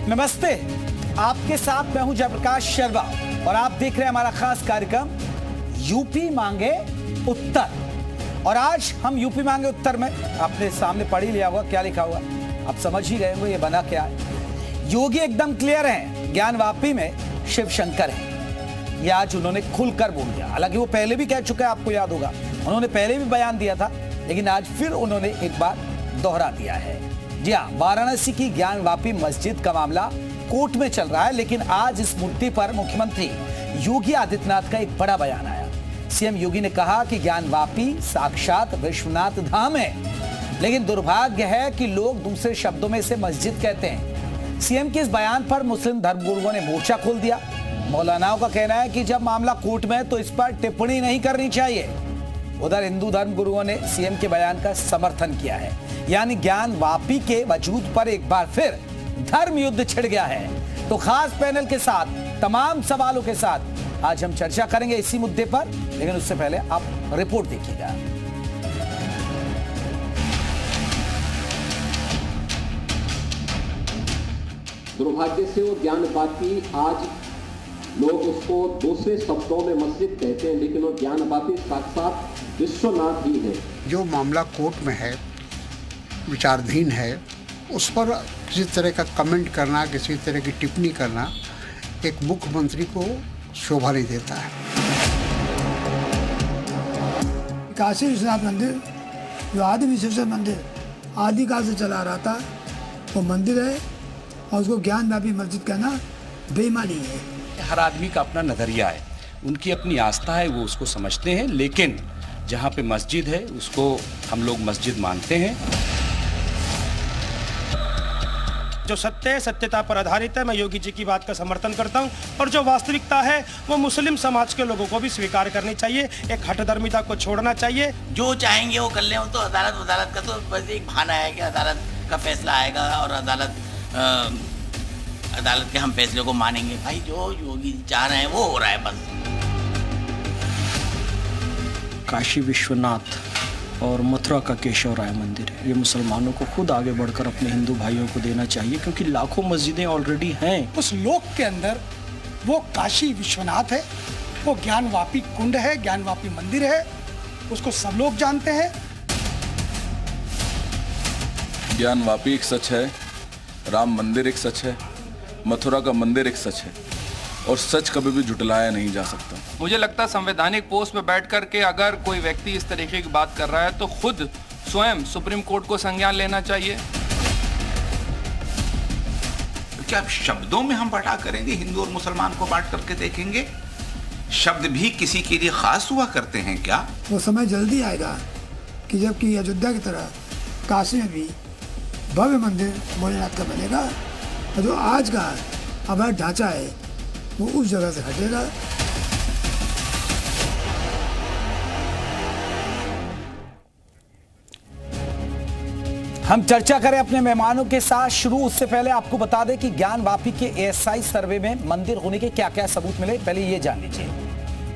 नमस्ते, आपके साथ मैं हूं जयप्रकाश शर्मा और आप देख रहे हैं हमारा खास कार्यक्रम यूपी मांगे उत्तर। और आज हम यूपी मांगे उत्तर में आपने सामने पढ़ ही लिया होगा क्या लिखा हुआ, आप समझ ही रहे होंगे ये बना क्या है। योगी एकदम क्लियर हैं, ज्ञानवापी में शिव शंकर है। ये आज उन्होंने खुलकर बोल दिया। हालांकि वो पहले भी कह चुके हैं, आपको याद होगा, उन्होंने पहले भी बयान दिया था, लेकिन आज फिर उन्होंने एक बार दोहरा दिया है। जी हाँ, वाराणसी की ज्ञानवापी मस्जिद का मामला कोर्ट में चल रहा है, लेकिन आज इस मुद्दे पर मुख्यमंत्री योगी आदित्यनाथ का एक बड़ा बयान आया। सीएम योगी ने कहा कि ज्ञानवापी साक्षात विश्वनाथ धाम है, लेकिन दुर्भाग्य है कि लोग दूसरे शब्दों में इसे मस्जिद कहते हैं। सीएम के इस बयान पर मुस्लिम धर्मगुरुओं ने मोर्चा खोल दिया। मौलानाओं का कहना है कि जब मामला कोर्ट में है तो इस पर टिप्पणी नहीं करनी चाहिए। उधर हिंदू धर्मगुरुओं ने सीएम के बयान का समर्थन किया है, यानी ज्ञानवापी के वजूद पर एक बार फिर धर्म युद्ध छिड़ गया है। तो खास पैनल के साथ तमाम सवालों के साथ आज हम चर्चा करेंगे इसी मुद्दे पर, लेकिन उससे पहले आप रिपोर्ट देखिएगा। दुर्भाग्य से वो ज्ञानवापी आज लोग उसको दूसरे शब्दों में मस्जिद कहते हैं, लेकिन वो ज्ञानवापी साक्षात विश्वनाथ ही है। जो मामला कोर्ट में है, विचाराधीन है, उस पर किसी तरह का कमेंट करना, किसी तरह की टिप्पणी करना एक मुख्यमंत्री को शोभा नहीं देता है। काशी विश्वनाथ मंदिर जो आदि विश्वेश्वर मंदिर आदिकाल से चला रहा था, वो मंदिर है और उसको ज्ञानवापी मस्जिद कहना बेईमानी है। हर आदमी का अपना नजरिया है, उनकी अपनी आस्था है, वो उसको समझते हैं, लेकिन जहाँ पे मस्जिद है उसको हम लोग मस्जिद मानते हैं। जो सत्य है, सत्यता पर आधारित है। मैं योगी जी की बात का समर्थन करता हूं, और जो वास्तविकता है वो मुस्लिम समाज के लोगों को भी स्वीकार करनी चाहिए। एक हठधर्मिता को छोड़ना चाहिए। जो चाहेंगे वो कर ले, तो अदालत का तो बस एक बहाना है कि अदालत का फैसला आएगा और अदालत के हम फैसले को मानेंगे। भाई जो योगी चाह रहे हैं वो हो रहा है बस। काशी विश्वनाथ और मथुरा का केशव राय मंदिर है, ये मुसलमानों को खुद आगे बढ़कर अपने हिंदू भाइयों को देना चाहिए, क्योंकि लाखों मस्जिदें ऑलरेडी हैं। उस लोक के अंदर वो काशी विश्वनाथ है, वो ज्ञानवापी कुंड है, ज्ञानवापी मंदिर है, उसको सब लोग जानते हैं। ज्ञानवापी एक सच है, राम मंदिर एक सच है, मथुरा का मंदिर एक सच है, और सच कभी भी झुटलाया नहीं जा सकता। मुझे लगता है संवैधानिक पोस्ट पे बैठ करके अगर कोई व्यक्ति इस तरीके की बात कर रहा है तो खुद स्वयं सुप्रीम कोर्ट को संज्ञान लेना चाहिए। क्या शब्दों में हम बटा करेंगे? हिंदू और मुसलमान को बांट करके देखेंगे? शब्द भी किसी के लिए खास हुआ करते हैं क्या? वो समय जल्दी आएगा कि जबकि अयोध्या की तरह काशी में भी भव्य मंदिर भोलेनाथ का बनेगा, और जो आज का अवैध ढांचा है वो उस जगह से हटेगा। हम चर्चा करें अपने मेहमानों के साथ शुरू, उससे पहले आपको बता दें कि ज्ञानवापी के एएसआई सर्वे में मंदिर होने के क्या क्या सबूत मिले, पहले ये जान लीजिए।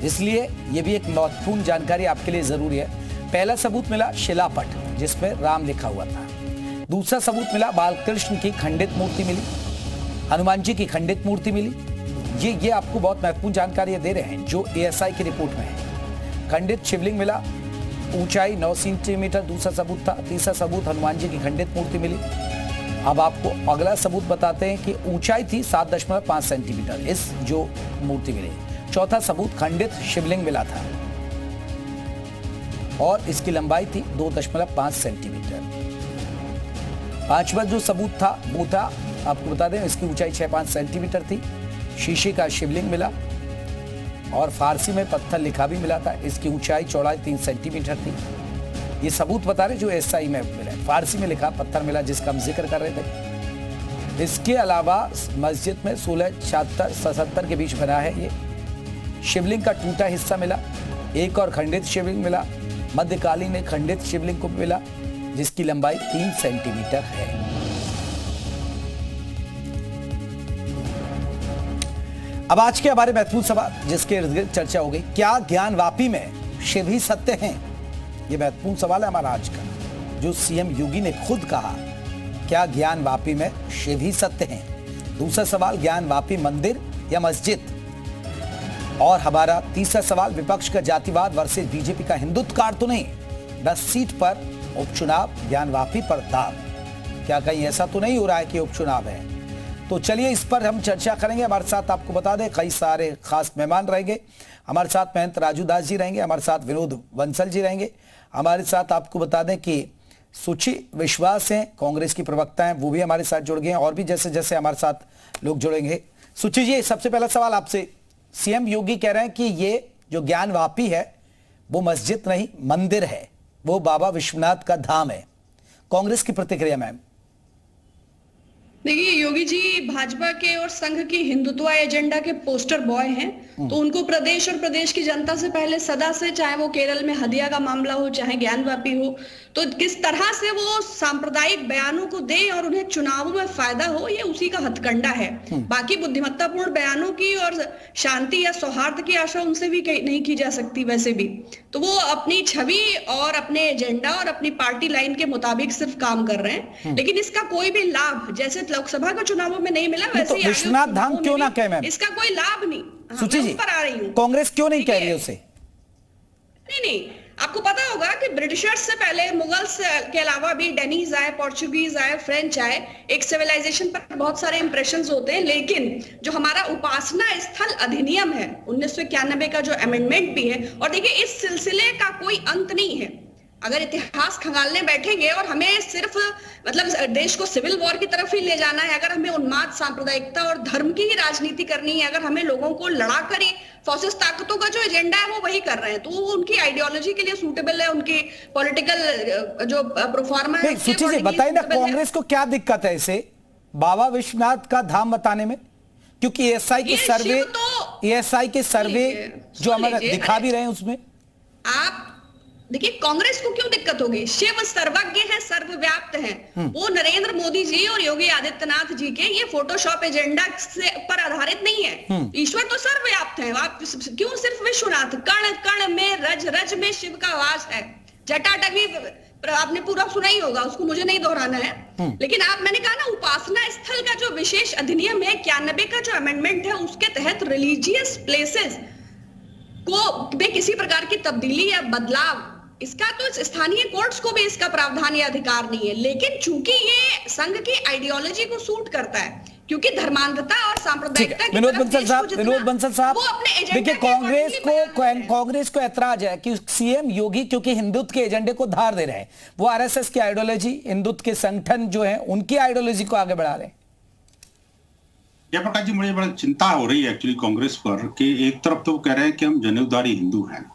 इसलिए ये भी एक महत्वपूर्ण जानकारी आपके लिए जरूरी है। पहला सबूत मिला शिलापट, जिसमें राम लिखा हुआ था। दूसरा सबूत मिला बालकृष्ण की खंडित मूर्ति मिली, हनुमान जी की खंडित मूर्ति मिली। ये आपको बहुत महत्वपूर्ण जानकारी दे रहे हैं जो एएसआई की रिपोर्ट में है। खंडित शिवलिंग मिला, ऊंचाई 9 सेंटीमीटर दूसरा सबूत था। तीसरा सबूत हनुमान जी की खंडित मूर्ति मिली। अब आपको अगला सबूत बताते हैं कि ऊंचाई थी 7.5 सेंटीमीटर इस जो मूर्ति मिली। चौथा सबूत खंडित शिवलिंग मिला था और इसकी लंबाई थी 2.5 सेंटीमीटर। पांचवा जो सबूत था वो था, आपको बता दें, इसकी ऊंचाई 6-5 सेंटीमीटर थी। शीशे का शिवलिंग मिला और फारसी में पत्थर लिखा भी मिला था। इसकी ऊंचाई चौड़ाई 3 सेंटीमीटर थी। ये सबूत बता रहे जो एएसआई में मिला, फारसी में लिखा पत्थर मिला जिसका हम जिक्र कर रहे थे। इसके अलावा मस्जिद में 1676 के बीच बना है ये। शिवलिंग का टूटा हिस्सा मिला, एक और खंडित शिवलिंग मिला। मध्यकालीन एक खंडित शिवलिंग को मिला जिसकी लंबाई 3 सेंटीमीटर है। अब आज के हमारे महत्वपूर्ण सवाल जिसके इर्द गिर्द चर्चा हो गई, क्या ज्ञानवापी में शिव ही सत्य हैं? ये महत्वपूर्ण सवाल है हमारा आज का, जो सीएम योगी ने खुद कहा, क्या ज्ञानवापी में शिव ही सत्य हैं? दूसरा सवाल ज्ञानवापी मंदिर या मस्जिद। और हमारा तीसरा सवाल विपक्ष का जातिवाद वर्सेस बीजेपी का हिंदुत्व कार्ड तो नहीं, 10 सीट पर उपचुनाव ज्ञानवापी पर दाव। क्या कहीं ऐसा तो नहीं हो रहा है कि उपचुनाव है? तो चलिए इस पर हम चर्चा करेंगे। हमारे साथ आपको बता दें कई सारे खास मेहमान रहेंगे। हमारे साथ महंत राजू दास जी रहेंगे, हमारे साथ विनोद बंसल जी रहेंगे, हमारे साथ आपको बता दें कि सुचि विश्वास हैं, कांग्रेस की प्रवक्ता हैं, वो भी हमारे साथ जुड़ गए हैं, और भी जैसे जैसे हमारे साथ लोग जुड़ेंगे। सुचि जी, सबसे पहला सवाल आपसे। सीएम योगी कह रहे हैं कि ये जो ज्ञानवापी है वो मस्जिद नहीं मंदिर है, वो बाबा विश्वनाथ का धाम है। कांग्रेस की प्रतिक्रिया मैम। देखिए, योगी जी भाजपा के और संघ की हिंदुत्व एजेंडा के पोस्टर बॉय हैं, तो उनको प्रदेश और प्रदेश की जनता से पहले सदा से, चाहे वो केरल में हदिया का मामला हो, चाहे ज्ञानवापी हो, तो किस तरह से वो सांप्रदायिक बयानों को दें और उन्हें चुनावों में फायदा हो, ये उसी का हथकंडा है। बाकी बुद्धिमत्तापूर्ण बयानों की और शांति या सौहार्द की आशा उनसे भी नहीं की जा सकती। वैसे भी तो वो अपनी छवि और अपने एजेंडा और अपनी पार्टी लाइन के मुताबिक सिर्फ काम कर रहे हैं, लेकिन इसका कोई भी लाभ जैसे लोकसभा के चुनावों में नहीं मिला, वैसे तो विश्वनाथ धाम क्यों ना कहे मैम? इसका कोई लाभ नहीं। सुची जी, पर आ रही हूँ, कांग्रेस क्यों नहीं कह रही है उसे? नहीं, आपको पता होगा कि ब्रिटिशर्स से पहले मुगल्स के अलावा भी डेनीज आए, पोर्चुगीज आए, फ्रेंच आए, एक सिविलाइजेशन पर बहुत सारे इंप्रेशंस होते हैं। लेकिन जो हमारा उपासना स्थल अधिनियम है 1991 का, जो अमेंडमेंट भी है, और देखिए इस सिलसिले का कोई अंत नहीं है। अगर इतिहास खंगालने बैठेंगे और हमें सिर्फ मतलब देश को सिविल वॉर की तरफ ही ले जाना है, अगर हमें उन्माद सांप्रदायिकता और धर्म की ही राजनीति करनी है, अगर हमें लोगों को लड़ा कर ही फॉसिस्ट ताकतों का जो एजेंडा है वो वही कर रहे हैं, तो वो उनकी आइडियोलॉजी के लिए सूटेबल है, उनकी पॉलिटिकल जो प्रोफार्मा है। सुची जी बताइए ना, कांग्रेस को क्या दिक्कत है इसे बाबा विश्वनाथ का धाम बताने में? क्योंकि एएसआई के सर्वे जो हमें दिखा भी रहे हैं उसमें आप देखिए कांग्रेस को क्यों दिक्कत होगी? शिव सर्वज्ञ है, सर्वव्याप्त है। वो नरेंद्र मोदी जी और योगी आदित्यनाथ जी के ये फोटोशॉप एजेंडा से पर आधारित नहीं है। ईश्वर तो सर्वव्याप्त है। आप क्यों सिर्फ विश्वनाथ? कण कण में रज रज में शिव का वास है। जटाटवी आपने पूरा सुना ही होगा, उसको मुझे नहीं दोहराना है। लेकिन मैंने कहा ना, उपासना स्थल का जो विशेष अधिनियम है 91 का जो अमेंडमेंट है, उसके तहत रिलीजियस प्लेसेस को में किसी प्रकार की तब्दीली या बदलाव, इसका तो स्थानीय कोर्ट्स को भी इसका प्रावधान या अधिकार नहीं है। लेकिन चूंकि ये संघ की आइडियोलॉजी को सूट करता है, क्योंकि धर्मांधता और सांप्रदायिकता की विनोद बंसल साहब देखिए, कांग्रेस को ऐतराज है कि सीएम योगी क्योंकि हिंदुत्व के एजेंडे को धार दे रहे हैं, वो आरएसएस की आइडियोलॉजी, हिंदुत्व के संगठन जो है उनकी आइडियोलॉजी को आगे बढ़ा रहे हैं। जयप्रकाश जी, मुझे बड़ा चिंता हो रही है एक्चुअली कांग्रेस पर कि एक तरफ तो वो कह रहे हैं कि हम जनेऊधारी हिंदू हैं,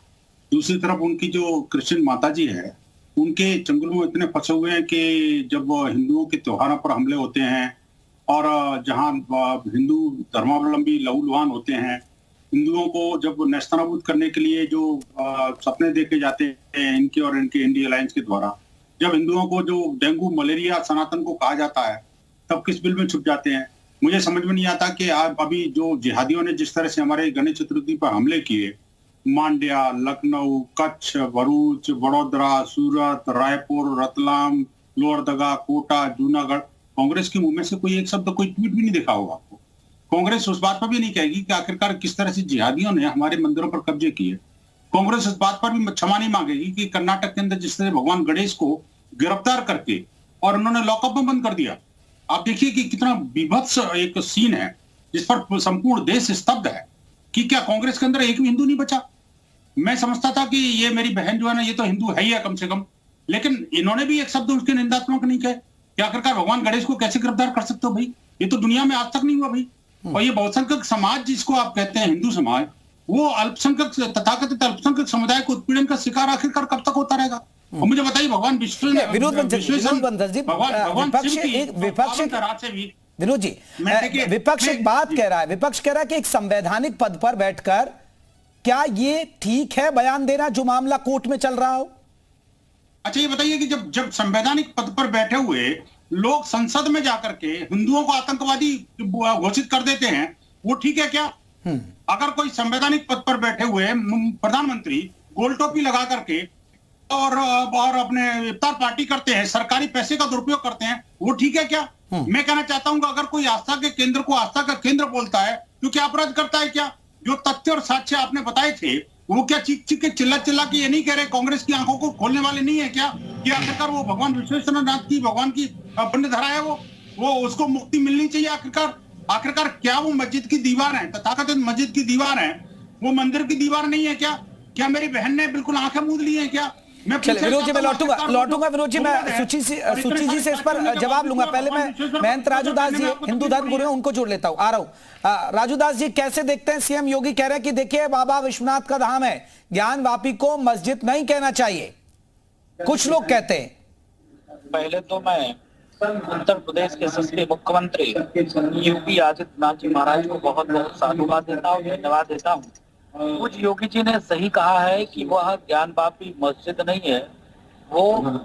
दूसरी तरफ उनकी जो क्रिश्चियन माता जी है उनके चंगुल में इतने फंसे हुए हैं कि जब हिंदुओं के त्योहारों पर हमले होते हैं और जहां हिंदू धर्मावलंबी लहूलुहान होते हैं, हिंदुओं को जब नेस्तनाबूद करने के लिए जो सपने देखे जाते हैं इनके और इनके इंडिया अलायंस के द्वारा, जब हिंदुओं को जो डेंगू मलेरिया सनातन को कहा जाता है, तब किस बिल में छुप जाते हैं? मुझे समझ में नहीं आता कि अभी जो जिहादियों ने जिस तरह से हमारे गणेश चतुर्थी पर हमले किए, मांड्या, लखनऊ, कच्छ, भरूच, वडोदरा, सूरत, रायपुर, रतलाम, लोहरदगा, कोटा, जूनागढ़, कांग्रेस के मुंह में से कोई एक शब्द, कोई ट्वीट भी नहीं देखा होगा आपको। कांग्रेस उस बात पर भी नहीं कहेगी कि आखिरकार किस तरह से जिहादियों ने हमारे मंदिरों पर कब्जे किए। कांग्रेस उस बात पर भी क्षमा नहीं मांगेगी कि कर्नाटक के अंदर जिस तरह भगवान गणेश को गिरफ्तार करके और उन्होंने लॉकअप में बंद कर दिया। आप देखिए कि कितना बीभत्स एक सीन है जिस पर संपूर्ण देश स्तब्ध है कि क्या कांग्रेस के अंदर एक भी हिंदू नहीं बचा? मैं समझता था कि ये मेरी बहन जो है ना, ये तो हिंदू है ही है कम से कम, लेकिन इन्होंने भी एक शब्द उसके निंदात्मक नहीं कहे कि आखिरकार भगवान गणेश को कैसे गिरफ्तार कर सकते हो भाई? ये तो दुनिया में आज तक नहीं हुआ भाई। और ये बहुसंख्यक समाज जिसको आप कहते हैं हिंदू समाज, वो अल्पसंख्यक तथाकथित अल्पसंख्यक समुदाय को उत्पीड़न का शिकार आखिरकार कब तक होता रहेगा? और मुझे बताइए, भगवान विनोद जी, विपक्ष एक बात कह रहा है, विपक्ष कह रहा है कि एक संवैधानिक पद पर बैठकर क्या ये ठीक है बयान देना जो मामला कोर्ट में चल रहा हो? अच्छा, ये बताइए कि जब संवैधानिक पद पर बैठे हुए लोग संसद में जाकर के हिंदुओं को आतंकवादी घोषित कर देते हैं, वो ठीक है क्या? अगर कोई संवैधानिक पद पर बैठे हुए प्रधानमंत्री गोल टोपी लगा करके और अपने इफ्तार पार्टी करते हैं, सरकारी पैसे का दुरुपयोग करते हैं, वो ठीक है क्या? मैं कहना चाहता हूं कि अगर कोई आस्था के केंद्र को आस्था का केंद्र बोलता है तो क्या अपराध करता है? क्या जो तथ्य और साक्ष्य आपने बताए थे वो क्या चीख चीख के चिल्ला चिल्ला के ये नहीं कह रहे कांग्रेस की आंखों को खोलने वाले नहीं है क्या? कि आखिरकार वो भगवान विश्वेश्वरनाथ की भगवान की बंधधारा है, वो उसको मुक्ति मिलनी चाहिए आखिरकार क्या वो मस्जिद की दीवार है, तथाकथित मस्जिद की दीवार है, वो मंदिर की दीवार नहीं है क्या? क्या मेरी बहन ने बिल्कुल आंखें मूंद ली है क्या? चलिए विनोद जी, मैं लौटूंगा विनोद जी, मैं सुची जी से इस पर जवाब लूंगा। पहले मैं महंत राजू दास जी हिंदू धर्म गुरु हैं, उनको जोड़ लेता हूं, आ रहा हूं। राजू दास जी, कैसे देखते हैं सीएम योगी कह रहे हैं कि देखिए बाबा विश्वनाथ का धाम है, ज्ञान वापी को मस्जिद नहीं कहना चाहिए, कुछ लोग कहते हैं। पहले तो मैं उत्तर प्रदेश के यशस्वी मुख्यमंत्री योगी आदित्यनाथ जी महाराज को बहुत बहुत साधुवाद देता हूँ, धन्यवाद देता हूँ। कुछ योगी जी ने सही कहा है कि वह ज्ञान वापी मस्जिद नहीं है, वो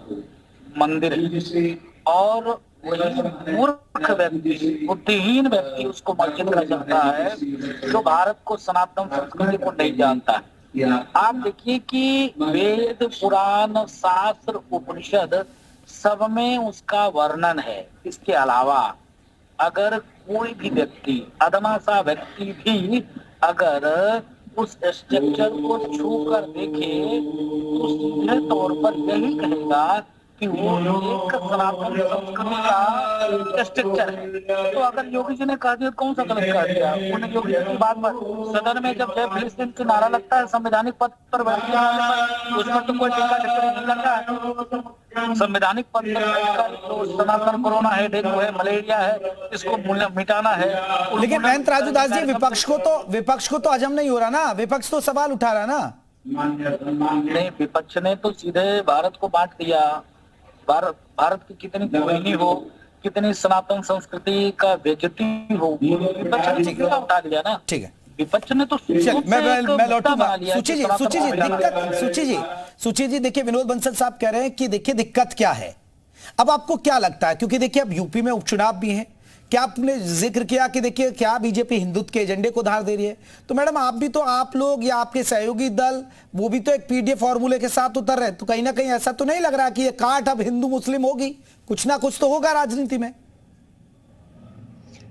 मंदिर है, और मूर्ख व्यक्ति, बुद्धिहीन व्यक्ति उसको मस्जिद कह सकता है जो भारत को, सनातन संस्कृति को नहीं जानता है। आप देखिए कि वेद, पुराण, शास्त्र, उपनिषद सब में उसका वर्णन है। इसके अलावा अगर कोई भी व्यक्ति, अदना सा व्यक्ति भी अगर उस स्ट्रक्चर को छू कर देखे तो सीधे तौर पर यही कहेगा कि वो एक सनातन संस्कृति का स्ट्रक्चर है। तो अगर योगी जी ने कह दिया, कौन सा गलत कह दिया? उन्हें योगी जी की बात पर सदन में जब जय फिलिस्तीन की नारा लगता है संवैधानिक पद पर बैठने उसमें तो कोई टीका टिप्पणी नहीं लगता है। संवैधानिक पद पर बैठकर तो सनातन कोरोना है, डेंगू है, मलेरिया है, इसको मिटाना है। लेकिन महंत राजू दास जी, विपक्ष को तो हजम नहीं हो रहा ना, विपक्ष तो सवाल उठा रहा ना। नहीं, विपक्ष ने तो सीधे भारत को बांट दिया। भारत की कितनी कोयनी हो, कितनी सनातन संस्कृति का बेइज्जती हो, विपक्ष ने सीधा उठा लिया ना। ठीक है, विपक्ष ने तो मैं लौटूंगा। सुची जी देखिए, विनोद बंसल साहब कह रहे हैं कि देखिए दिक्कत क्या है। अब आपको क्या लगता है, क्योंकि देखिए अब यूपी में उपचुनाव भी हैं, क्या आपने जिक्र किया कि देखिए क्या बीजेपी हिंदुत्व के एजेंडे को धार दे रही है, तो मैडम आप भी तो, आप लोग या आपके सहयोगी दल वो भी तो एक पीडीएफ फॉर्मूले के साथ उतर रहे, तो कहीं ना कहीं ऐसा तो नहीं लग रहा कि ये काट अब हिंदू मुस्लिम होगी? कुछ ना कुछ तो होगा राजनीति में।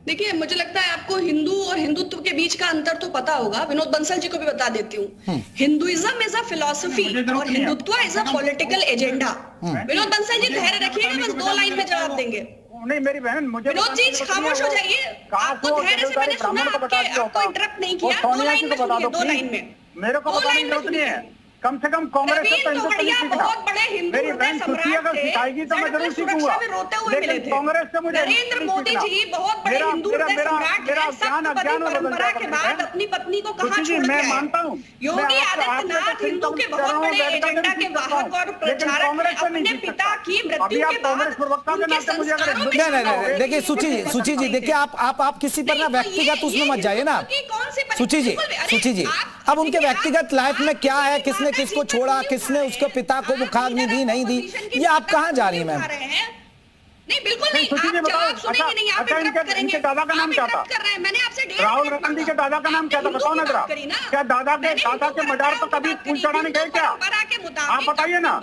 देखिए, मुझे लगता है आपको हिंदू और हिंदुत्व के बीच का अंतर तो पता होगा। विनोद बंसल जी को भी बता देती हूँ, हिंदुइज्म इज अ फिलॉसफी और Hindutva is a political agenda. Vinod Bansal ji धैर्य रखिएगा, बस 2 लाइन में जवाब देंगे। नहीं मेरी बहन, मुझे विनोद जी खामोश हो जाइए, आपको धैर्य से मैंने सुना, आपको इंटरप्ट नहीं किया। 2 लाइन में सुनिए, 2 लाइन में, मेरे को बताने की जरूरत नहीं है। कम से कम कांग्रेस से तो बहुत बड़े हिंदू अगर सिखाएगी तो मैं जरूर सीखूंगा, लेकिन कांग्रेस से मुझे नरेंद्र मोदी जी बहुत बड़े हिंदू परंपरा के बाद अपनी पत्नी को कहां छोड़ मैं मानता हूँ योगी आदित्यनाथ हिंदू के बहुत बड़े एजेंडा के वाहक और प्रचारक, अपने पिता की मृत्यु के बाद। देखिए सुची जी देखिए, आप किसी पर ना व्यक्तिगत उसमें मत जाइए ना। सुची जी अब उनके व्यक्तिगत लाइफ में क्या है, किसने किसको छोड़ा, किसने उसके पिता को मुखाग्नि दी नहीं दी, ये आप कहां जा रही हैं मैम? नहीं बिल्कुल नहीं, आप जवाब सुनेंगे नहीं, आप इंटरप्ट करेंगे। इनके दादा का नाम क्या था? मैंने आपसे राहुल गांधी के दादा का नाम क्या था, बताओ ना जरा। क्या दादा के मजार पर कभी फूल चढ़ाने गए क्या? आप बताइए ना।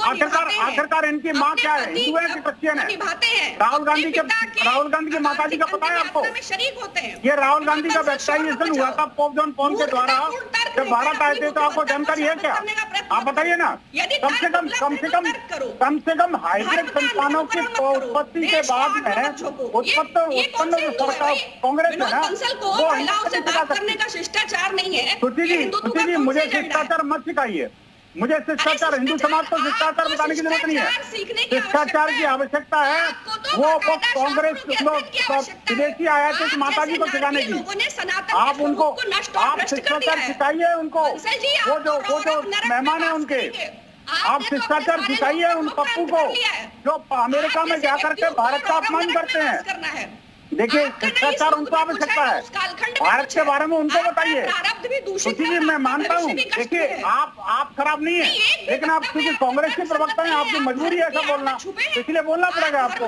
आखिरकार इनकी माँ क्या है, हिंदू है कि क्रिश्चियन है? राहुल गांधी की माता जी का पता है आपको? ये राहुल गांधी का बैप्टाइजेशन हुआ था पोप जॉन पॉल के द्वारा जब भारत आए थे, तो आपको जानकारी है क्या? आप बताइए ना। कम से कम हाइब्रिड संतानों की उत्पत्ति के बाद में उत्पन्न जो सरकार कांग्रेस है ना, वो शिष्टाचार नहीं है। सुची जी मुझे शिष्टाचार मत सिखाइए, मुझे शिष्टाचार, हिंदू समाज को शिष्टाचार बताने की जरूरत नहीं है। शिष्टाचार की आवश्यकता है वो कांग्रेस विदेशी आयातित माता जी को सिखाने की। आप उनको, आप शिष्टाचार सिखाइए उनको, वो जो मेहमान है उनके, आप शिष्टाचार सिखाइए उन पप्पू को जो अमेरिका में जाकर के भारत का अपमान करते हैं। देखिए शिष्टाचार उनको आवश्यकता है, भारत के बारे में उनको बताइए। इसीलिए मैं मानता हूँ, देखिए आप खराब नहीं है, लेकिन आप क्योंकि कांग्रेस के प्रवक्ता हैं, आपकी मजबूरी है ऐसा बोलना, इसलिए बोलना पड़ेगा आपको।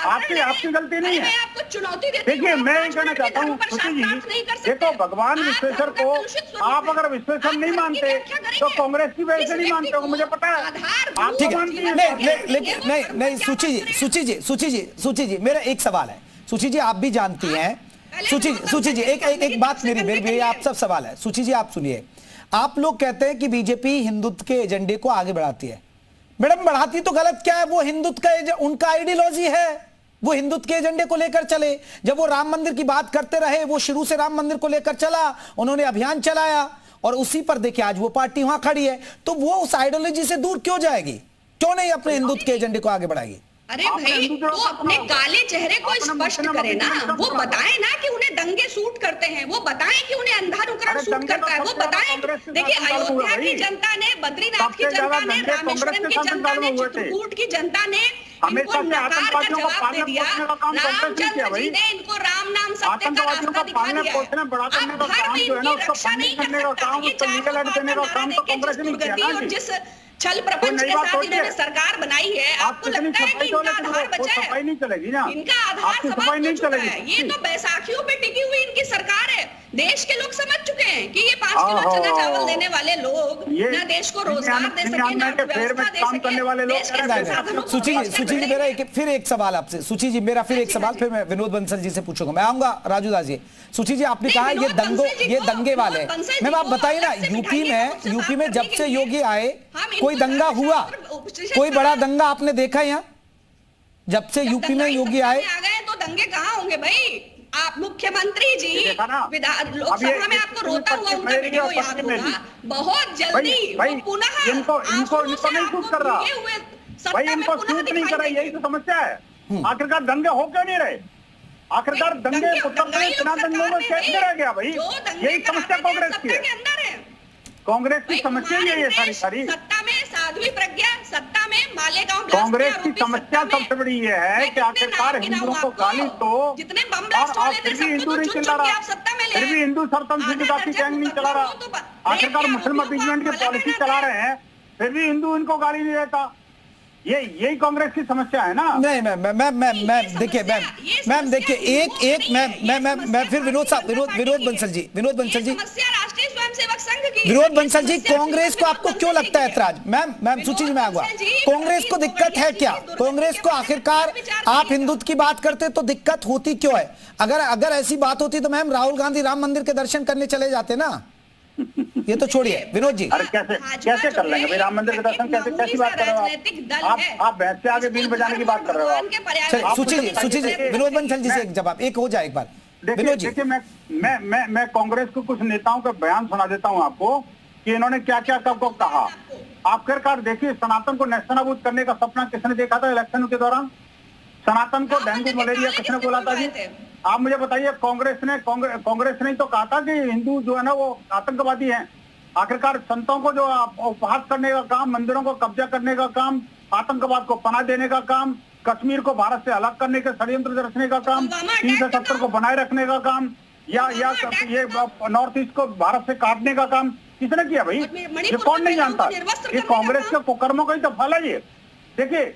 आपकी गलती नहीं है। चुनौती देते हैं। देखिए मैं ये कहना चाहता हूँ सुशी जी, देखो भगवान विश्वेश्वर को आप अगर विश्वेश्वर नहीं मानते तो कांग्रेस की वजह से नहीं मानते हो, मुझे पता है। आप ठीक है, लेकिन नहीं सुची जी मेरा एक सवाल है। सुची जी आप भी जानती हैं, सुची जी एक बात मेरी आप सब सवाल है। सुची जी आप सुनिए, आप लोग कहते हैं कि बीजेपी हिंदुत्व के एजेंडे को आगे बढ़ाती है। मैडम बढ़ाती तो गलत क्या है, वो हिंदुत्व का उनका आइडियोलॉजी है, वो हिंदुत्व के एजेंडे को लेकर चले। जब वो राम मंदिर की बात करते रहे, वो शुरू से राम मंदिर को लेकर चला, उन्होंने अभियान चलाया और उसी पर देखिए आज वो पार्टी वहां खड़ी है। तो वो उस आइडियोलॉजी से दूर क्यों जाएगी, क्यों नहीं अपने हिंदुत्व के एजेंडे को आगे बढ़ाएगी? अरे भाई तो अपने काले चेहरे को स्पष्ट करें ना, वो बताएं ना कि उन्हें दंगे सूट करते हैं, वो बताएं कि उन्हें अंधानुकरण सूट करता है, वो बताएं। देखिए अयोध्या की जनता ने, बद्रीनाथ की जनता ने, रामेश्वरम की जनता ने, चित्रकूट की जनता ने इनको नकार का जवाब दे दिया। रामचंद्र जी ने इनको राम नाम सत्य का रास्ता दिखा दिया। अब धर्म इनकी रक्षा नहीं कर सकता। ये चाहे दुर्गति और जिस छल प्रपंच के साथ इन्होंने सरकार बनाई है, आपको लगता है कि इनका आधार बचा है? नहीं चलेगी ना, इनका आधार समाप्त हो चुका है। ये तो बैसाखियों पे टिकी हुई इनकी सरकार है। देश के लोग समझ चुके हैं कि ये 5 किलो चना चावल देने वाले लोग ना देश को रोजगार दे सके, ना व्यवस्था दे सके। सुची जी मेरा फिर एक सवाल आपसे, सुची जी मेरा फिर एक सवाल, फिर मैं विनोद बंसल जी से पूछूंगा। मैं आऊंगा राजू दास जी। सुची जी आपने कहा ये दंगे वाले, मैम आप बताइए ना, यूपी में जब से योगी आए कोई दंगा हुआ, कोई बड़ा दंगा आपने देखा यहाँ? जब से यूपी में योगी आए तो दंगे कहाँ होंगे भाई? आप मुख्यमंत्री जी लोकसभा में आपको रोता हुआ उनका वीडियो याद होगा। बहुत जल्दी पुनः इनको नहीं सूट कर रहा भाई, इनको सूट नहीं कर रहा, यही तो समस्या है। आखिरकार दंगे हो क्यों नहीं रहे? आखिरकार दंगे उत्तर प्रदेश चुनाव दंगों में कैसे रह गया भाई? यही समस्या कांग्रेस की है। कांग्रेस की समस्या यही है सारी। सत्ता में साध्वी प्रज्ञा, सत्ता में मालेगांव कांग्रेस की समस्या सबसे बड़ी ये है कि आखिरकार हिंदुओं को गाली तो, जितने बम ब्लास्ट हो फिर भी हिंदू नहीं चला रहा, फिर भी हिंदू सरपंच की गैंग नहीं चला रहा। आखिरकार मुस्लिम अपीजमेंट की पॉलिसी चला रहे हैं, फिर भी हिंदू इनको गाली नहीं देता। यही कांग्रेस की समस्या है ना? नहीं मैम देखिए मैम देखिए मैं फिर विनोद बंसल जी विनोद बंसल जी, कांग्रेस को आपको क्यों लगता है ऐतराज? मैम सुची जी मैं आऊंगा। कांग्रेस को दिक्कत है क्या? कांग्रेस को आखिरकार आप हिंदुत्व की बात करते तो दिक्कत होती क्यों है? अगर ऐसी बात होती तो मैम राहुल गांधी राम मंदिर के दर्शन करने चले जाते ना। ये तो छोड़िए विनोद जी। अरे कैसे कर लेंगे भाई राम मंदिर के दर्शन? कैसी बात कर रहे हो आप भैंस से आगे बीन बजाने की बात कर रहे हो? सुची जी विनोद बंसल जी से एक जवाब एक हो जाए एक बार। देखिए मैं कांग्रेस को कुछ नेताओं का बयान सुना देता हूं आपको कि इन्होंने क्या क्या कब कहा। आखिरकार देखिए, सनातन को नेस्तनाबूद करने का सपना किसने देखा था इलेक्शन के दौरान? सनातन को डेंगू मलेरिया किसने बोला था जी? आप मुझे बताइए। कांग्रेस ने तो कहा था कि हिंदू जो है ना वो आतंकवादी हैं। आखिरकार संतों को जो उपहास करने का काम, मंदिरों को कब्जा करने का काम, आतंकवाद को पनाह देने का काम, कश्मीर को भारत से अलग करने के षड्यंत्र रचने का काम, 370 को बनाए रखने का काम, या ये नॉर्थ ईस्ट को भारत से काटने का काम किसने किया भाई? ये कौन नहीं जानता? ये कांग्रेस के कुकर्मों का ही तो फल है ये। देखिए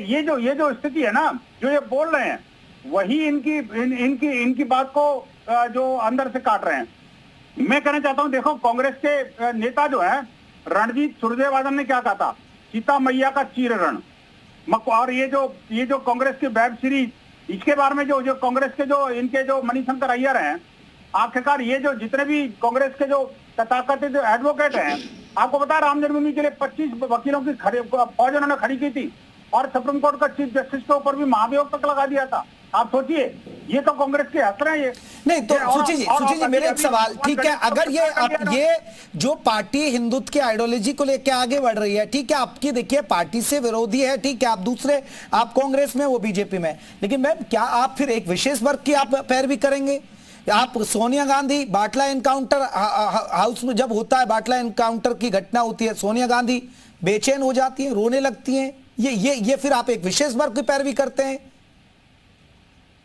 ये जो स्थिति है ना, जो ये बोल रहे हैं, वही इनकी बात को जो अंदर से काट रहे हैं। मैं कहना चाहता हूं, देखो कांग्रेस के नेता जो है रणजीत सुरजेवाला ने क्या कहा था? सीता मैया का चीर रण। और ये जो कांग्रेस की वेब सीरीज, इसके बारे में जो कांग्रेस के इनके जो मणिशंकर अय्यर हैं, आखिरकार ये जो जितने भी कांग्रेस के जो तथाकथित जो एडवोकेट हैं, आपको पता है राम जन्मभूमि के लिए 25 वकीलों की फौज उन्होंने खड़ी की थी और सुप्रीम कोर्ट का चीफ जस्टिस के ऊपर भी महाभियोग तक लगा दिया था। आप सोचिए, ये तो कांग्रेस के हक हैं ये। नहीं तो सुची जी मेरे एक सवाल, ठीक है, अगर ये जो पार्टी हिंदुत्व के आइडियोलॉजी को लेकर आगे बढ़ रही है, ठीक है, आपकी देखिए पार्टी से विरोधी है, ठीक है, आप कांग्रेस में, वो बीजेपी में, लेकिन मैम क्या आप फिर एक विशेष वर्ग की आप पैरवी करेंगे? आप सोनिया गांधी बाटला एनकाउंटर हाउस में जब होता है, बाटला एनकाउंटर की घटना होती है, सोनिया गांधी बेचैन हो जाती है, रोने लगती हैं, ये फिर आप एक विशेष वर्ग की पैरवी करते हैं?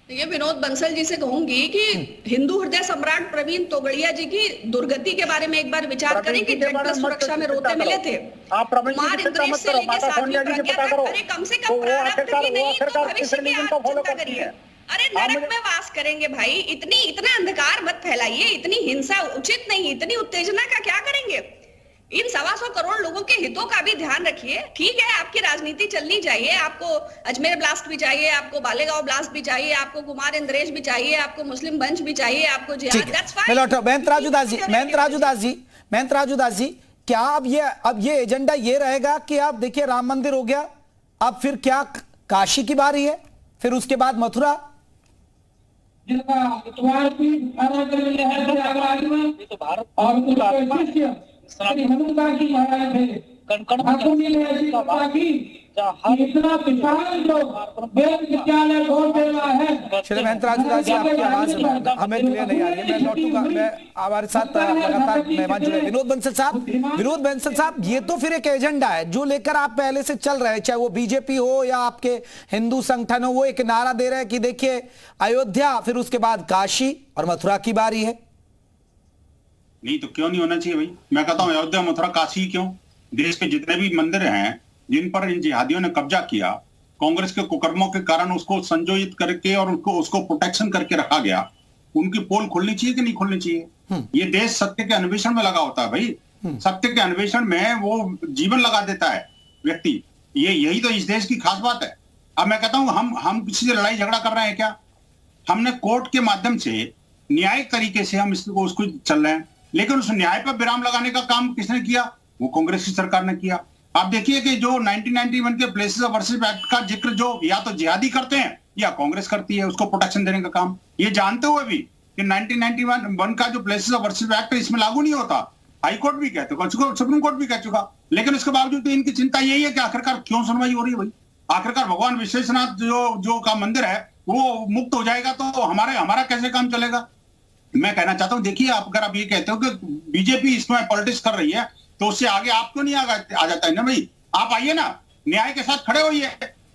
ये विनोद बंसल जी से कहूंगी कि हिंदू हृदय सम्राट प्रवीण तोगड़िया जी की दुर्गति के बारे में एक बार विचार करें कि जट सुरक्षा में रोते मिले थे। कुमार इंद्रेश से लेकर साध्वी प्रज्ञा तक, अरे कम से कम प्रारब्ध की नहीं तो भविष्य की आप चिंता करिए। अरे नरक में वास करेंगे भाई। इतना अंधकार मत फैलाइए, इतनी हिंसा उचित नहीं, इतनी उत्तेजना का क्या करेंगे? इन 125 करोड़ लोगों के हितों का भी ध्यान रखिए। ठीक है, आपकी राजनीति चलनी चाहिए, आपको अजमेर ब्लास्ट भी चाहिए, आपको बालेगांव ब्लास्ट भी चाहिए, आपको कुमार इंद्रेश भी चाहिए, आपको मुस्लिम बंच भी चाहिए, आपको जिहाद, दैट्स फाइन। महेंद्र राजू दास जी, क्या अब ये एजेंडा ये रहेगा कि अब देखिए राम मंदिर हो गया, अब फिर क्या काशी की बारी है, फिर उसके बाद मथुरा? चलिए महेंद्र राजू दास जी, आपकी आवाज हमें क्लियर नहीं आ रही है, मैं लौटूंगा। मैं हमारे साथ लगातार मेहमान जुड़े। विनोद बंसल साहब, ये तो फिर एक एजेंडा है जो लेकर आप पहले से चल रहे हैं, चाहे वो बीजेपी हो या आपके हिंदू संगठन हो, वो एक नारा दे रहे हैं कि देखिए अयोध्या, फिर उसके बाद काशी और मथुरा की बारी है। नहीं तो क्यों नहीं होना चाहिए भाई? मैं कहता हूँ अयोध्या, मथुरा, काशी क्यों? देश के जितने भी मंदिर हैं जिन पर इन जिहादियों ने कब्जा किया, कांग्रेस के कुकर्मों के कारण उसको संजोजित करके और उसको प्रोटेक्शन करके रखा गया, उनकी पोल खुलनी चाहिए कि नहीं खुलनी चाहिए? ये देश सत्य के अन्वेषण में लगा होता है भाई। सत्य के अन्वेषण में वो जीवन लगा देता है व्यक्ति। यही तो इस देश की खास बात है। अब मैं कहता हूं हम किसी से लड़ाई झगड़ा कर रहे हैं क्या? हमने कोर्ट के माध्यम से न्यायिक तरीके से हम उसको चल रहे हैं, लेकिन उस न्याय पर विराम लगाने का काम किसने किया? वो कांग्रेस की सरकार ने किया। आप देखिए कि जो 1991 के प्लेसेस ऑफ वर्शिप एक्ट का जिक्र जो या तो जिहादी करते हैं या कांग्रेस करती है, उसको प्रोटेक्शन देने का काम, ये जानते हुए भी कि 1991 का जो प्लेसेस ऑफ वर्शिप एक्ट है इसमें लागू नहीं होता। हाई कोर्ट भी कह चुका, सुप्रीम कोर्ट भी कह चुका, लेकिन उसके बावजूद इनकी चिंता यही है कि आखिरकार क्यों सुनवाई हो रही है भाई? आखिरकार भगवान विश्वेश्वरनाथ जो का मंदिर है वो मुक्त हो जाएगा तो हमारा कैसे काम चलेगा? मैं कहना चाहता हूं, देखिए अगर आप ये कहते हो कि बीजेपी इसमें पॉलिटिक्स कर रही है तो उससे आगे आप क्यों नहीं आ जाता है ना भाई? आप आइए ना, न्याय के साथ खड़े होइए,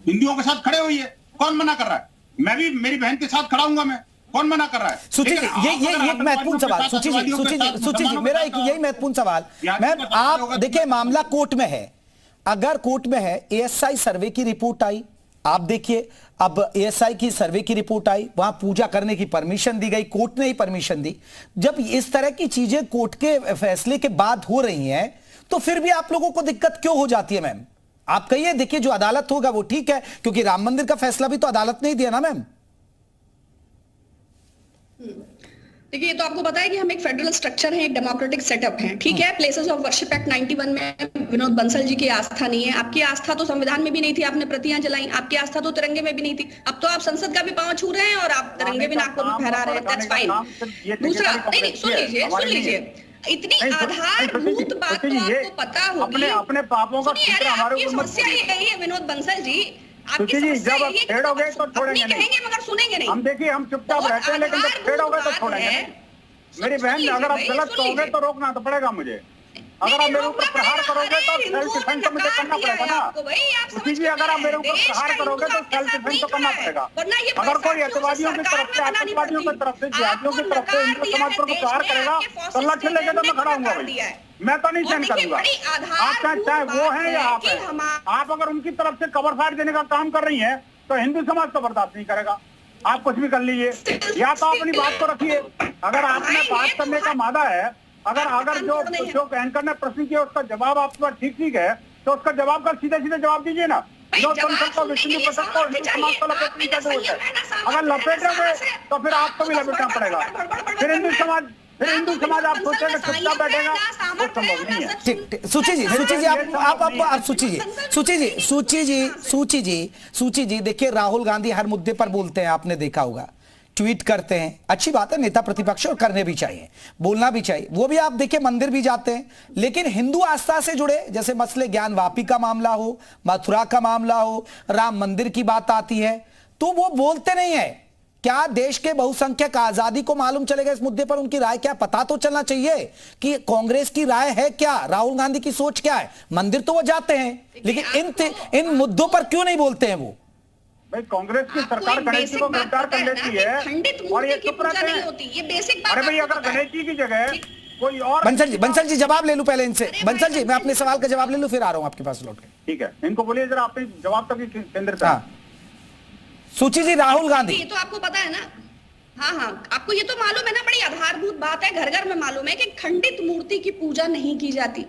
हिंदुओं के साथ खड़े होइए। कौन मना कर रहा है? मैं भी मेरी बहन के साथ खड़ा हूंगा, मैं, कौन मना कर रहा है? सुची जी, ये एक महत्वपूर्ण सवाल, सुची जी, मेरा एक यही महत्वपूर्ण सवाल। मैम, आप देखिए मामला कोर्ट में है, अगर कोर्ट में है, एएसआई सर्वे की रिपोर्ट आई, आप देखिए अब एएसआई की सर्वे की रिपोर्ट आई, वहां पूजा करने की परमिशन दी गई, कोर्ट ने ही परमिशन दी। जब इस तरह की चीजें कोर्ट के फैसले के बाद हो रही हैं तो फिर भी आप लोगों को दिक्कत क्यों हो जाती है मैम? आप कहिए, देखिए जो अदालत होगा वो ठीक है, क्योंकि राम मंदिर का फैसला भी तो अदालत ने ही दिया ना मैम। देखिए, ये तो आपको पता है कि हम एक फेडरल स्ट्रक्चर है, एक डेमोक्रेटिक सेटअप है, ठीक है। प्लेसेस ऑफ वर्शिप एक्ट 91 में विनोद बंसल जी की आस्था नहीं है। आपकी आस्था तो संविधान में भी नहीं थी, आपने प्रतियां जलाई, आपकी आस्था तो तिरंगे में भी नहीं थी। अब तो आप संसद का भी पांव छू रहे हैं और आप तिरंगे भी नाक पर फहरा रहे हैं, दैट्स फाइन। दूसरा, नहीं सुन लीजिए, इतनी आधारभूत बात तो आपको पता होगी। अपने पापों का आपकी समस्या यही है विनोद बंसल जी, आपकी समस्या यही है कि तो छोड़ेंगे कहेंगे मगर सुनेंगे नहीं। हम देखिए, हम चुपचाप रहते हैं, लेकिन जब छेड़ोगे तो छोड़ेंगे। मेरी बहन, अगर आप गलत कहोगे तो रोकना तो पड़ेगा मुझे। अगर आप मेरे ऊपर प्रहार करोगे तो सेल्फ डिफेंस तो मुझे करना पड़ेगा ना। उसी जी, अगर आप मेरे ऊपर प्रहार करोगे तो सेल्फ डिफेंस तो करना पड़ेगा। अगर कोई अतिवादियों की तरफ से, आतंकवादियों की तरफ से, जिहादियों की तरफ से हिंदू समाज पर प्रहार करेगा तो लक्ष्य लेके तो मैं खड़ा हूंगा भाई, मैं तो नहीं सहन करूंगा। आप चाहे वो है या आप है, आप अगर उनकी तरफ से कवर फायर देने का काम कर रही है तो हिंदू समाज तो बर्दाश्त नहीं करेगा। आप कुछ भी कर लीजिए, या तो अपनी बात को रखिए। अगर आपने बात करने का मादा है, अगर जो एंकर ने प्रश्न किया उसका जवाब आप पर ठीक है तो उसका जवाब का सीधे जवाब दीजिए ना। अगर लपेटोगे तो फिर आपको भी लपेटना पड़ेगा। फिर हिंदू समाज आप सोचेंगे चुपचाप बैठेगा, वो संभव नहीं है। ठीक, सूची जी, देखिए राहुल गांधी हर मुद्दे पर बोलते हैं, आपने देखा होगा, ट्वीट करते हैं, अच्छी बात है, नेता प्रतिपक्ष और करने भी चाहिए, बोलना भी चाहिए। वो भी आप देखिए मंदिर भी जाते हैं, लेकिन हिंदू आस्था से जुड़े जैसे मसले ज्ञान वापी का मामला हो, मथुरा का मामला हो, राम मंदिर की बात आती है तो वो बोलते नहीं है। क्या देश के बहुसंख्यक आजादी को मालूम चलेगा इस मुद्दे पर? उनकी राय क्या, पता तो चलना चाहिए कि कांग्रेस की राय है क्या, राहुल गांधी की सोच क्या है। मंदिर तो वो जाते हैं, लेकिन इन मुद्दों पर क्यों नहीं बोलते हैं वो? भाई, कांग्रेस की सरकार गणेश जी को गिरफ्तार कर लेती है और ये चुप रहते हैं। अरे भाई, अगर गणेश जी की जगह कोई और, बंसल जी जवाब ले लूं पहले इनसे। बंसल जी, मैं अपने सवाल का जवाब ले लूं, फिर आ रहा हूं आपके पास लौट के। ठीक है, इनको बोलिए जरा, अपने जवाब तक केंद्र पे। सूची जी, राहुल गांधी, ये तो आपको पता है ना। हाँ, आपको ये तो मालूम है ना, बड़ी आधारभूत बात है, घर घर में मालूम है कि खंडित मूर्ति की पूजा नहीं की जाती।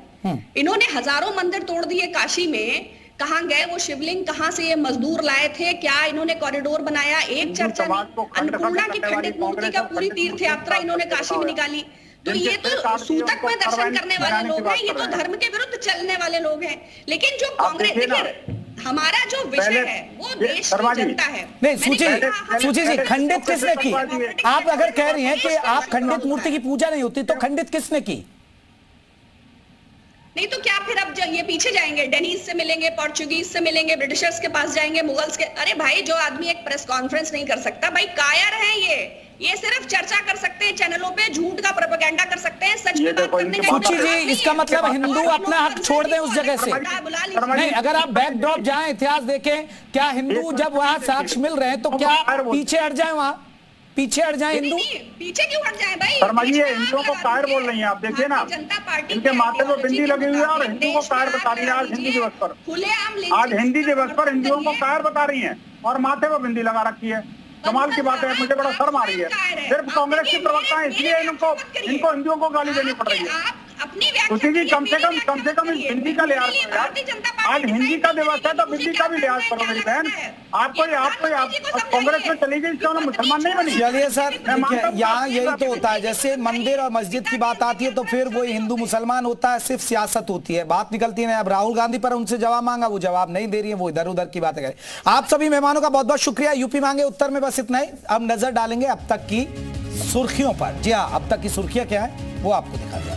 इन्होंने हजारों मंदिर तोड़ दिए काशी में। कहाँ गए वो शिवलिंग, कहाँ से ये मजदूर लाए थे, क्या इन्होंने कॉरिडोर बनाया? एक चर्चा अन्नपूर्णा की खंडित मूर्ति का पूरी तीर्थ यात्रा इन्होंने काशी में निकाली। तो ये तो सूतक में दर्शन करने वाले लोग हैं, ये तो धर्म के विरुद्ध चलने वाले लोग हैं। लेकिन जो कांग्रेस, देखिए हमारा जो विषय है वो देश की जनता है। नहीं सूची जी, खंडित किसने की? आप अगर कह रही हैं कि आप खंडित मूर्ति की पूजा नहीं होती, तो खंडित किसने की? नहीं तो क्या फिर अब ये पीछे जाएंगे, डेनीज से मिलेंगे, पोर्चुगीज से मिलेंगे, ब्रिटिशर्स के पास जाएंगे, मुगल्स के? अरे भाई, जो आदमी एक प्रेस कॉन्फ्रेंस नहीं कर सकता, भाई कायर है ये सिर्फ चर्चा कर सकते हैं चैनलों पे, झूठ का प्रोपेगेंडा कर सकते हैं, सच की बात करने का। सूची जी, इसका मतलब हिंदू अपना हक छोड़ दें उस जगह से? नहीं, अगर आप बैकड्रॉप जाएं, इतिहास देखें, क्या हिंदू जब वहां साक्ष्य मिल रहे हैं तो क्या पीछे हट जाए? वहां पीछे हट जाए हिंदू? पीछे क्यों हट जाए भाई? शर्मा जी, ये हिंदुओं को कायर बोल रही हैं आप, देखिए ना, इनके माथे पर बिंदी लगी हुई है और हिंदू को कायर बता रही है आज हिंदी दिवस पर। आज हिंदी दिवस पर हिंदुओं को कायर बता रही है और माथे पर बिंदी लगा रखी है। कमाल की बात है, मुझे बड़ा शर्म आ रही है। सिर्फ कांग्रेस की प्रवक्ता है, इसलिए इनको हिंदुओं को गाली देनी पड़ रही है। सूची जी, कम से कम हिंदी का लिहाज करो। आज हिंदी का दिवस है तो हिंदी का भी लिहाज करो मेरी बहन। आप कांग्रेस में चली गई, क्यों ना मुसलमान नहीं बनी? चलिए सर, यहाँ यही तो होता है, जैसे मंदिर और मस्जिद की बात आती है तो फिर वो हिंदू मुसलमान होता है, सिर्फ सियासत होती है, बात निकलती है। अब राहुल गांधी पर उनसे जवाब मांगा, वो जवाब नहीं दे रही है, वो इधर उधर की बातें करें। आप सभी मेहमानों का बहुत बहुत शुक्रिया। यूपी मांगे उत्तर में बस इतना ही। अब नजर डालेंगे अब तक की सुर्खियों पर। जी हाँ, अब तक की सुर्खियां क्या है वो आपको दिखा दें।